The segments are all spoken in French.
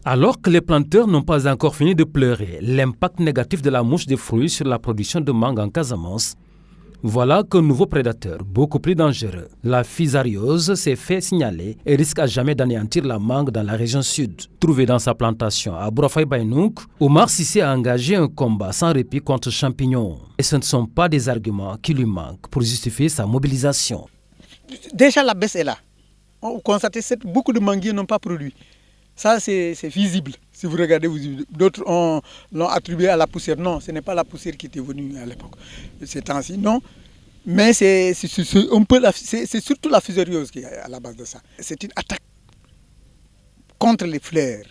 Alors que les planteurs n'ont pas encore fini de pleurer l'impact négatif de la mouche des fruits sur la production de mangue en Casamance, voilà qu'un nouveau prédateur, beaucoup plus dangereux, la physariose, s'est fait signaler et risque à jamais d'anéantir la mangue dans la région sud. Trouvé dans sa plantation à Bourafaï-Baïnouk, Oumar Sissé a engagé un combat sans répit contre champignons. Et ce ne sont pas des arguments qui lui manquent pour justifier sa mobilisation. Déjà la baisse est là. On constate que beaucoup de manguiers n'ont pas produit. Ça, c'est visible. Si vous regardez, d'autres l'ont attribué à la poussière. Non, ce n'est pas la poussière qui était venue à l'époque. Ces temps-ci, non. Mais c'est surtout la fusariose qui est à la base de ça. C'est une attaque contre les fleurs.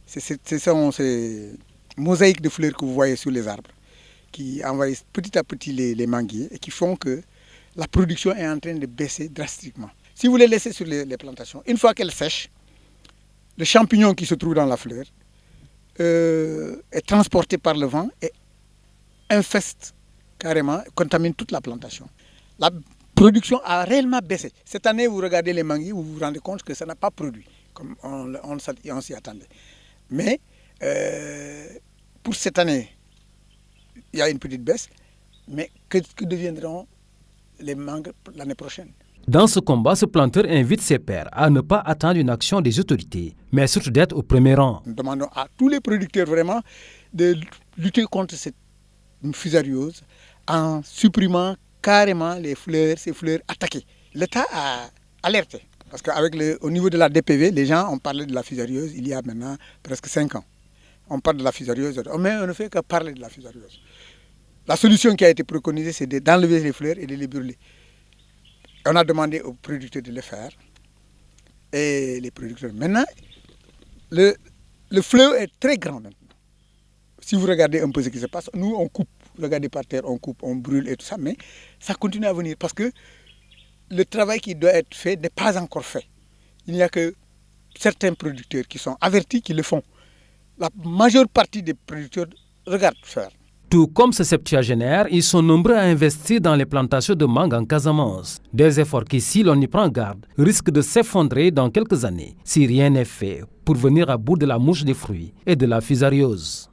Ce sont ces mosaïques de fleurs que vous voyez sur les arbres qui envahissent petit à petit les manguiers et qui font que la production est en train de baisser drastiquement. Si vous les laissez sur les plantations, une fois qu'elles sèchent, le champignon qui se trouve dans la fleur est transporté par le vent et infeste carrément, contamine toute la plantation. La production a réellement baissé. Cette année, vous regardez les manguiers, vous vous rendez compte que ça n'a pas produit, comme on s'y attendait. Mais pour cette année, il y a une petite baisse, mais que deviendront les mangues l'année prochaine? Dans ce combat, ce planteur invite ses pairs à ne pas attendre une action des autorités, mais surtout d'être au premier rang. Nous demandons à tous les producteurs vraiment de lutter contre cette fusariose en supprimant carrément ces fleurs attaquées. L'État a alerté, parce qu'au niveau de la DPV, les gens ont parlé de la fusariose il y a maintenant presque 5 ans. On parle de la fusariose, mais on ne fait que parler de la fusariose. La solution qui a été préconisée, c'est d'enlever les fleurs et de les brûler. On a demandé aux producteurs de le faire. Et les producteurs. Maintenant, le fleuve est très grand maintenant. Si vous regardez un peu ce qui se passe, nous on coupe. Regardez par terre, on coupe, on brûle et tout ça. Mais ça continue à venir parce que le travail qui doit être fait n'est pas encore fait. Il n'y a que certains producteurs qui sont avertis qui le font. La majeure partie des producteurs regardent faire. Tout comme ce septuagénaire, ils sont nombreux à investir dans les plantations de mangue en Casamance. Des efforts qui, si l'on y prend garde, risquent de s'effondrer dans quelques années si rien n'est fait pour venir à bout de la mouche des fruits et de la fusariose.